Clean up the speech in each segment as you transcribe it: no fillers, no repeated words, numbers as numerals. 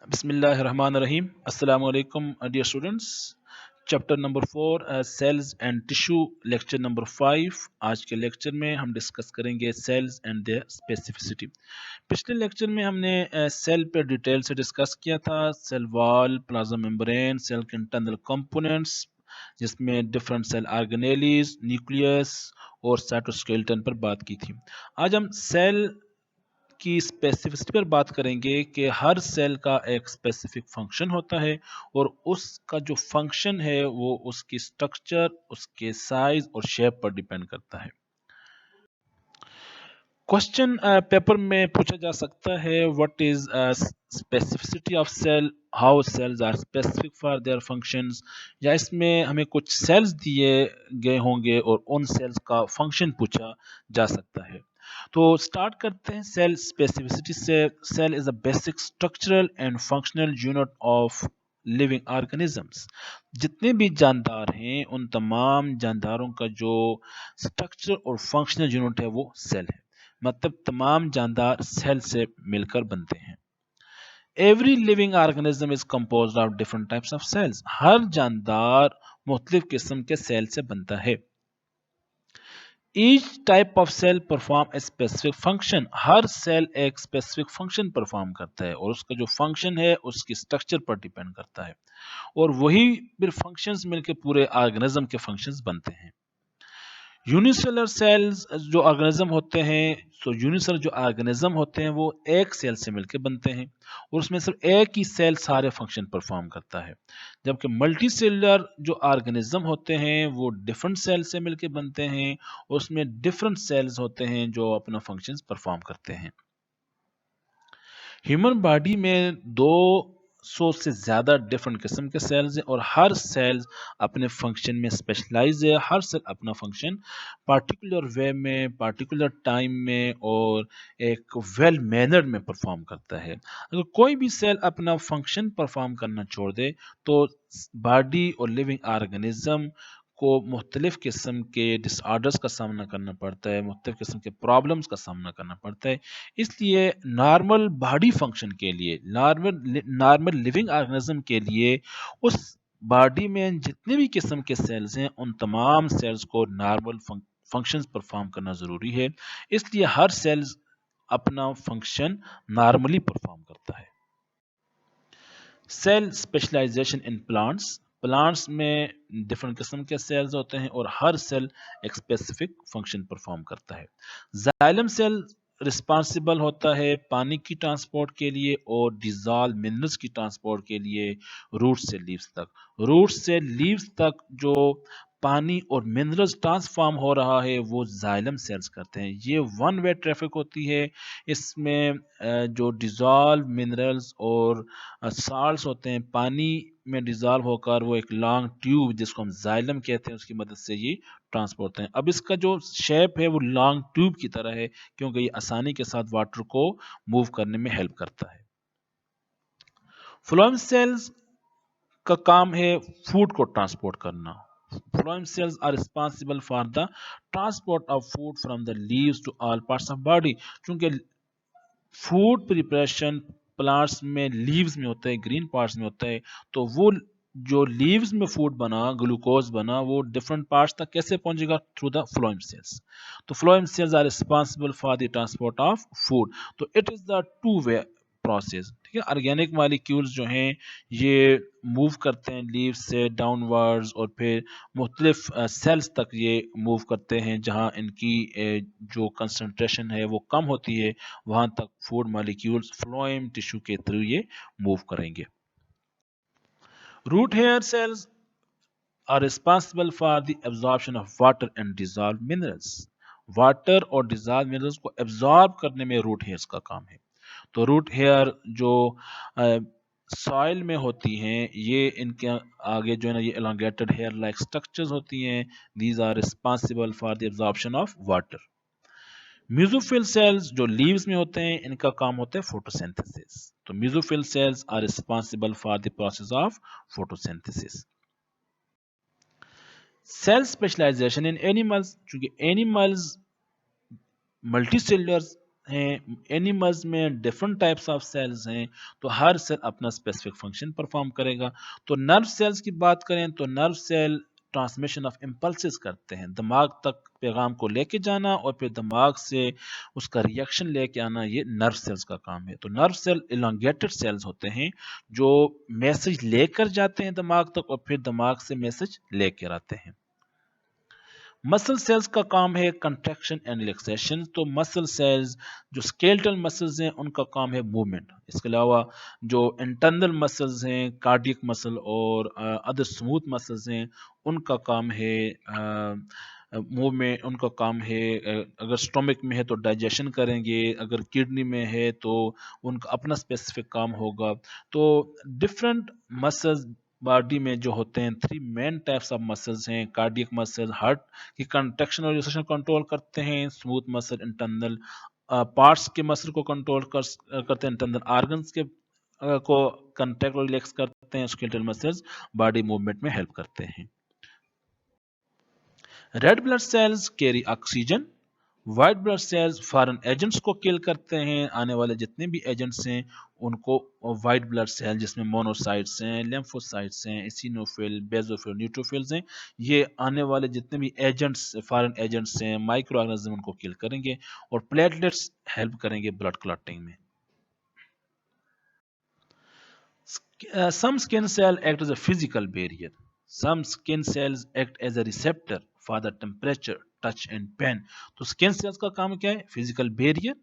Bismillahirrahmanirrahim. Assalamu alaikum, dear students. Chapter number 4 cells and tissue, lecture number 5। आज के lecture में हम discuss करेंगे सेल्स एंड देयर स्पेसिफिसिटी। पिछले लेक्चर में हमने सेल पे डिटेल से डिस्कस किया था, cell wall, plasma membrane, cell के इंटरनल कंपोनेंट्स, जिसमें डिफरेंट सेल ऑर्गेनेलीज, न्यूक्लियस और साइटोस्केलेटन पर बात की थी। आज हम सेल की स्पेसिफिसिटी पर बात करेंगे कि हर सेल का एक स्पेसिफिक फंक्शन होता है और उसका जो फंक्शन है वो उसकी स्ट्रक्चर, उसके साइज और शेप पर डिपेंड करता है। क्वेश्चन पेपर में पूछा जा सकता है, what is specificity of cell, how cells are specific for their functions, या इसमें हमें कुछ सेल्स दिए गए होंगे और उन सेल्स का फंक्शन पूछा जा सकता है। तो स्टार्ट करते हैं सेल स्पेसिफिसिटी से। Cell is a basic structural and functional unit of living organisms. जितने भी जानदार हैं उन तमाम जानदारों का जो स्ट्रक्चर और फंक्शनल यूनिट है वो सेल है। मतलब तमाम जानदार सेल से मिलकर बनते हैं। Every living organism is composed of different types of cells. हर जानदार मुख्तलिफ किस्म के सेल से बनता है। Each type of cell perform a specific function. हर सेल एक स्पेसिफिक फंक्शन परफॉर्म करता है और उसका जो फंक्शन है उसकी स्ट्रक्चर पर डिपेंड करता है, और वही फिर फंक्शंस मिलकर पूरे ऑर्गेनिज्म के फंक्शंस बनते हैं। यूनिसेलर सेल्स जो ऑर्गेनिज्म होते हैं, सो यूनिसेलर जो ऑर्गेनिज्म होते हैं वो एक सेल से मिलकर बनते हैं और उसमें सिर्फ एक ही सेल सारे फंक्शन परफॉर्म करता है। जबकि मल्टी सेलुलर जो ऑर्गेनिज्म होते हैं वो डिफरेंट सेल से मिलकर बनते हैं और उसमें डिफरेंट सेल्स होते हैं जो अपना फंक्शंस परफॉर्म करते हैं। ह्यूमन बॉडी में 200 से ज़्यादा डिफरेंट किस्म के सेल्स हैं और हर सेल अपने फंक्शन में स्पेशलाइज है। हर सेल अपना फंक्शन पार्टिकुलर वे में, पार्टिकुलर टाइम में और एक वेल मैनर्ड में परफॉर्म करता है। अगर कोई भी सेल अपना फंक्शन परफॉर्म करना छोड़ दे तो बॉडी और लिविंग ऑर्गेनिज्म को मुख्तलिफ किस्म के डिसऑर्डर्स का सामना करना पड़ता है, मुख्तलिफ किस्म के प्रॉब्लम्स का सामना करना पड़ता है। इसलिए नॉर्मल बॉडी फंक्शन के लिए, नॉर्मल लिविंग ऑर्गेनिज्म के लिए उस बॉडी में जितने भी किस्म के सेल्स हैं उन तमाम सेल्स को नॉर्मल फंक्शंस परफॉर्म करना ज़रूरी है। इसलिए हर सेल्स अपना फंक्शन नॉर्मली परफॉर्म करता है। Cell specialisation in plants. Plants में डिफरेंट किस्म के सेल्स होते हैं और हर सेल एक स्पेसिफिक फंक्शन परफॉर्म करता है। जाइलम सेल रिस्पांसिबल होता है पानी की ट्रांसपोर्ट के लिए और डिजॉल्व मिनरल्स की ट्रांसपोर्ट के लिए रूट से लीव्स तक। रूट से लीव्स तक जो पानी और मिनरल्स ट्रांसफॉर्म हो रहा है वो जाइलम सेल्स करते हैं। ये वन वे ट्रैफिक होती है। इसमें जो डिजॉल्व मिनरल्स और साल्ट्स होते हैं पानी में डिजॉल्व होकर वो एक लॉन्ग ट्यूब जिसको हम जाइलम कहते हैं उसकी मदद से ये ट्रांसपोर्ट हैं। अब इसका जो शेप है वो लॉन्ग ट्यूब की तरह है क्योंकि ये आसानी के साथ वाटर को मूव करने में हेल्प करता है। फ्लोएम सेल्स का काम है फूड को ट्रांसपोर्ट करना। Phloem cells are responsible for the transport of food from the leaves to all parts of body। चूंकि फूड प्रिपरेशन प्लांट्स में लीव्स में होता है, ग्रीन पार्ट्स में होता है, तो वो जो लीव्स में फूड बना, ग्लूकोज बना, वो डिफरेंट पार्ट्स तक कैसे पहुंचेगा? Through the phloem cells. तो phloem cells are responsible for the transport of food. तो it is the two way process. ठीक है, ऑर्गेनिक मॉलिक्यूल्स जो हैं ये मूव करते हैं लीव से डाउनवर्ड्स और फिर मुख्तलिफ सेल्स तक ये मूव करते हैं जहां इनकी जो कंसंट्रेशन है वो कम होती है, वहां तक फूड मॉलिक्यूल्स फ्लोएम टिश्यू के थ्रू ये मूव करेंगे। Root hair cells are responsible for the absorption of water and dissolve minerals. Water और डिजॉल्व मिनरल्स को एब्जॉर्ब करने में रूट हेयर्स का काम है। तो रूट हेयर जो सॉइल में होती हैं ये इनके आगे जो है ना ये एलोंगेटेड हेयर लाइक स्ट्रक्चर्स होती हैं। These are responsible for the absorption of water. Mesophyll cells जो लीव्स में होते हैं इनका काम होता है फोटोसिंथेसिस। तो mesophyll cells are responsible for the process of photosynthesis. Cell specialisation in animals. चूंकि एनिमल्स मल्टी सेलुलर हैं, एनिमल्स में डिफरेंट टाइप्स ऑफ सेल्स हैं, तो हर सेल अपना स्पेसिफिक फंक्शन परफॉर्म करेगा। तो नर्व सेल्स की बात करें तो nerve cell transmission of impulses करते हैं, दिमाग तक पैगाम को लेके जाना और फिर दिमाग से उसका रिएक्शन लेके आना, ये नर्व सेल्स का काम है। तो नर्व सेल इलोंगेटेड सेल्स होते हैं जो मैसेज लेकर जाते हैं दिमाग तक और फिर दिमाग से मैसेज लेकर आते हैं। मसल सेल्स का काम है कंट्रैक्शन एंड रिलैक्सेशन। तो मसल सेल्स जो स्केलेटल मसल्स हैं उनका काम है मूवमेंट। इसके अलावा जो इंटरनल मसल्स हैं, कार्डियक मसल और अदर स्मूथ मसल्स हैं, उनका काम है मूवमेंट। उनका काम है अगर स्टोमक में है तो डाइजेशन करेंगे, अगर किडनी में है तो उनका अपना स्पेसिफिक काम होगा। तो डिफरेंट मसल्स बॉडी में जो होते हैं, three main types of muscles हैं। कार्डियक मसल हार्ट की कंट्रैक्शन और रिलैक्सेशन कंट्रोल करते हैं, स्मूथ मसल इंटरनल पार्ट्स के मसल को कंट्रोल करते हैं, इंटरनल ऑर्गन्स के को कंट्रैक्ट और रिलैक्स करते हैं, स्केलेटल मसल्स बॉडी मूवमेंट में हेल्प करते हैं। Red blood cells carry oxygen, white blood cells foreign agents को किल करते हैं। आने वाले जितने भी एजेंट्स हैं उनको व्हाइट ब्लड सेल, जिसमें मोनोसाइट्स हैं, लिम्फोसाइट्स हैं, एसिनोफिल, बेसोफिल, न्यूट्रोफिल्स हैं, ये आने वाले जितने भी एजेंट्स, फॉरेन एजेंट्स हैं, माइक्रो ऑर्गेनिज्म, उनको किल करेंगे। और प्लेटलेट्स हेल्प करेंगे ब्लड क्लॉटिंग में। Some skin cells act as a physical barrier. Some skin cells act as a receptor for the temperature, touch and pain. तो skin cells का काम क्या है? Physical barrier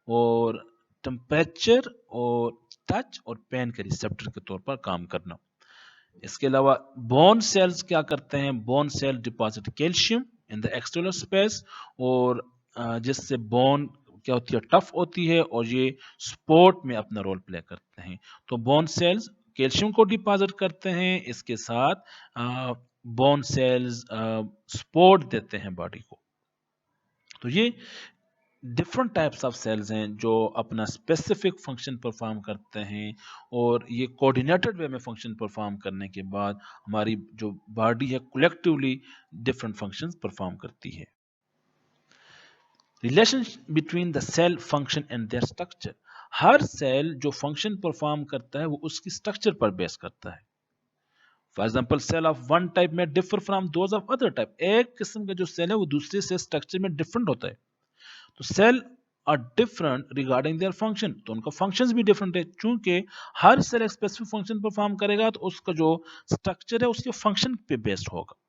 और temperature और touch और pain के receptor के तौर पर काम करना। इसके अलावा बोन सेल्स क्या करते हैं? Bone cell deposit calcium in the external space और जिससे बोन क्या होती है? टफ होती है और ये स्पोर्ट में अपना रोल प्ले करते हैं। तो बोन सेल्स कैल्शियम को डिपॉजिट करते हैं, इसके साथ बोन सेल्स सपोर्ट देते हैं बॉडी को। तो ये डिफरेंट टाइप्स ऑफ सेल्स हैं जो अपना स्पेसिफिक फंक्शन परफॉर्म करते हैं और ये कोऑर्डिनेटेड वे में फंक्शन परफॉर्म करने के बाद हमारी जो बॉडी है कलेक्टिवली डिफरेंट फंक्शंस परफॉर्म करती है। Relation between the cell function and their structure. हर सेल जो फंक्शन परफॉर्म करता है वो उसकी स्ट्रक्चर पर बेस करता है। For example cell of one type may differ from those of other type. एक किस्म का जो सेल है वो दूसरे से स्ट्रक्चर में डिफरेंट होता है। तो cell are different regarding their function, तो उनका फंक्शंस भी डिफरेंट है। चूंकि हर सेल एक स्पेसिफिक फंक्शन परफॉर्म करेगा तो उसका जो स्ट्रक्चर है उसके फंक्शन पे बेस्ड होगा।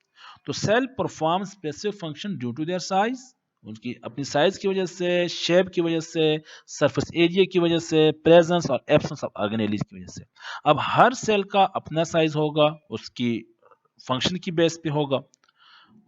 तो cell perform specific function due to their size, उनकी अपनी साइज की वजह से, शेप की वजह से, सरफेस एरिया की वजह से, प्रेजेंस और एब्सेंस ऑफ ऑर्गेनेलिज की वजह से। अब हर सेल का अपना साइज होगा, उसकी फंक्शन की बेस पे होगा,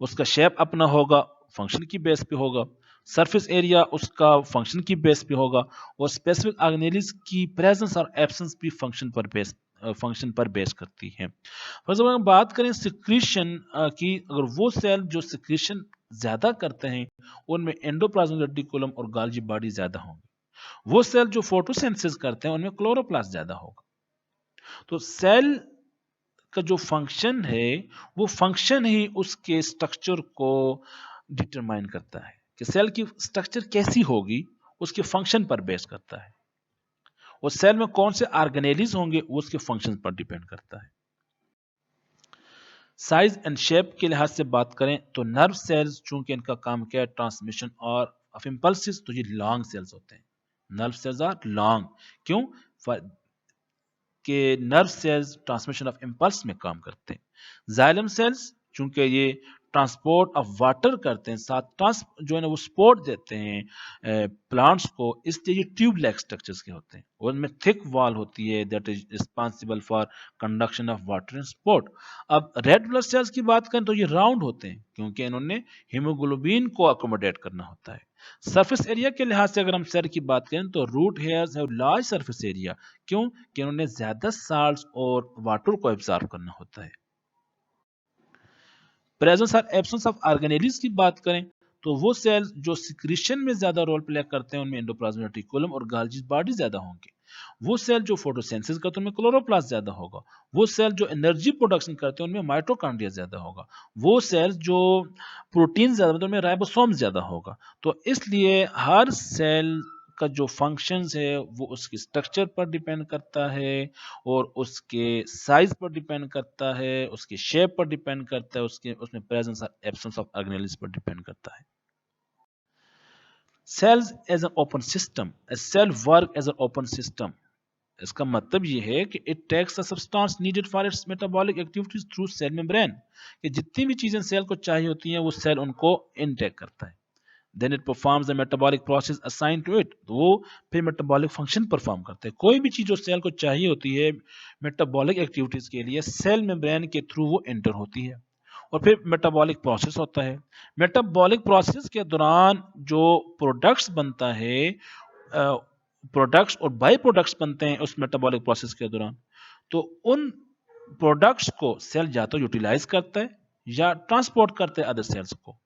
उसका शेप अपना होगा, फंक्शन की बेस पे होगा, सरफेस एरिया उसका फंक्शन की बेस पे होगा और स्पेसिफिक ऑर्गेनेलिज की प्रेजेंस और एब्सेंस भी फंक्शन पर बेस करती है। फॉर एग्जाम्पल हम बात करें सिक्रीशन की, अगर वो सेल जो सिक्रीशन ज्यादा करते हैं उनमें एंडोप्लाज्मिक रेटिकुलम और गाल्गी बॉडी ज्यादा होंगे। वो सेल जो फोटोसिंथेसिस करते हैं उनमें क्लोरोप्लास्ट ज्यादा होगा। तो सेल का जो फंक्शन है वो फंक्शन ही उसके स्ट्रक्चर को डिटरमाइन करता है कि सेल की स्ट्रक्चर कैसी होगी, उसके फंक्शन पर बेस करता है। और सेल में कौन से ऑर्गेनेलिज होंगे वो उसके फंक्शन पर डिपेंड करता है। साइज एंड शेप के लिहाज से बात करें तो नर्व सेल्स चूंकि इनका काम क्या है? ट्रांसमिशन और ऑफ इंपल्सेस, तो ये लॉन्ग सेल्स होते हैं। Nerve cells are long. क्यों? के nerve cells transmission of impulse में काम करते हैं। जाइलम सेल्स चूंकि ये ट्रांसपोर्ट ऑफ वाटर करते हैं, साथ जो है ना वो सपोर्ट देते हैं प्लांट्स को, इसलिए ये ट्यूब लाइक स्ट्रक्चर्स के होते हैं और उनमें थिक वॉल होती है that is responsible for conduction of water and support. अब रेड ब्लड सेल्स की बात करें तो ये राउंड होते हैं क्योंकि इन्होंने हीमोग्लोबिन को अकोमोडेट करना होता है। सरफेस एरिया के लिहाज से अगर हम सेल की बात करें तो root hairs have large surface area. क्यों? कि उन्होंने ज्यादा साल्ट्स और वाटर को एब्जॉर्ब करना होता है। प्रेजेंस और एब्सेंस ऑफ ऑर्गेनेलिज की बात करें तो वो सेल जो सिक्रीशन में ज्यादा रोल प्ले करते हैं उनमें एंडोप्लाज्मिक रेटिकुलम और गाल्गी बॉडी ज्यादा होंगे। वो सेल जो फोटोसिंथेसिस करते हैं उनमें क्लोरोप्लास्ट ज्यादा होगा। वो सेल जो एनर्जी प्रोडक्शन करते हैं उनमें माइटोकॉन्ड्रिया ज्यादा होगा। वो सेल जो प्रोटीन ज्यादा बनाते हैं उनमें राइबोसोम ज्यादा होगा। तो इसलिए हर सेल का जो फंक्शंस है वो उसके स्ट्रक्चर पर डिपेंड करता है और उसके साइज पर डिपेंड करता है, उसके शेप पर डिपेंड करता है, उसके उसमें प्रेजेंस और एब्सेंस ऑफ ऑर्गेनेल्स पर डिपेंड करता है। Cells as an open system, a cell work as an open system. इसका मतलब ये है कि it takes the substance needed for its metabolic activities through cell membrane, कि जितनी भी चीजें सेल को चाहिए होती हैं वो सेल उनको इनटेक करता है। Then it performs the metabolic process assign to it, तो वो फिर मेटाबॉलिक फंक्शन परफॉर्म करते हैं। कोई भी चीज जो सेल को चाहिए होती है मेटाबॉलिक एक्टिविटीज के लिए, सेल मेम्ब्रेन के थ्रू वो एंटर होती है और फिर मेटाबॉलिक प्रोसेस होता है। मेटाबॉलिक प्रोसेस के दौरान जो प्रोडक्ट्स बनता है, प्रोडक्ट्स और बाई प्रोडक्ट्स बनते हैं उस मेटाबॉलिक प्रोसेस के दौरान, तो उन प्रोडक्ट्स को सेल या तो यूटिलाइज करता है या ट्रांसपोर्ट करते हैं अदर सेल्स को।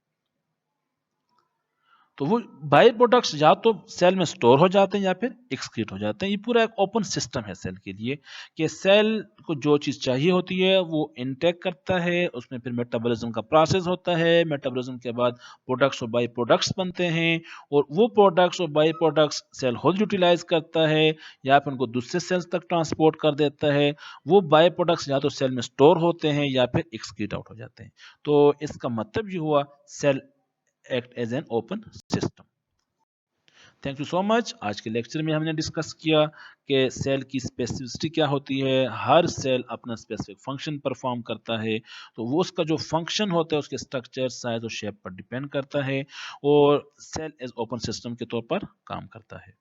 तो वो बाई प्रोडक्ट्स या तो सेल में स्टोर हो जाते हैं या फिर एक्सक्रीट हो जाते हैं। ये पूरा एक ओपन सिस्टम है सेल के लिए, कि सेल को जो चीज़ चाहिए होती है वो इनटेक करता है, उसमें फिर मेटाबॉलिज्म का प्रोसेस होता है, मेटाबॉलिज्म के बाद प्रोडक्ट्स और बाई प्रोडक्ट्स बनते हैं और वो प्रोडक्ट्स और बाई प्रोडक्ट्स सेल खुद यूटिलाइज करता है या फिर उनको दूसरे सेल्स तक ट्रांसपोर्ट कर देता है। वो बाई प्रोडक्ट्स या तो सेल में स्टोर होते हैं या फिर एक्सक्रीट आउट हो जाते हैं। तो इसका मतलब ये हुआ cell act as an open system। Thank you so much. आज के लेक्चर में हमने डिस्कस किया कि सेल की स्पेसिफिसिटी क्या होती है। हर सेल अपना स्पेसिफिक फंक्शन परफॉर्म करता है, तो वो उसका जो फंक्शन होता है उसके स्ट्रक्चर, साइज और शेप पर डिपेंड करता है और सेल एज ओपन सिस्टम के तौर पर काम करता है।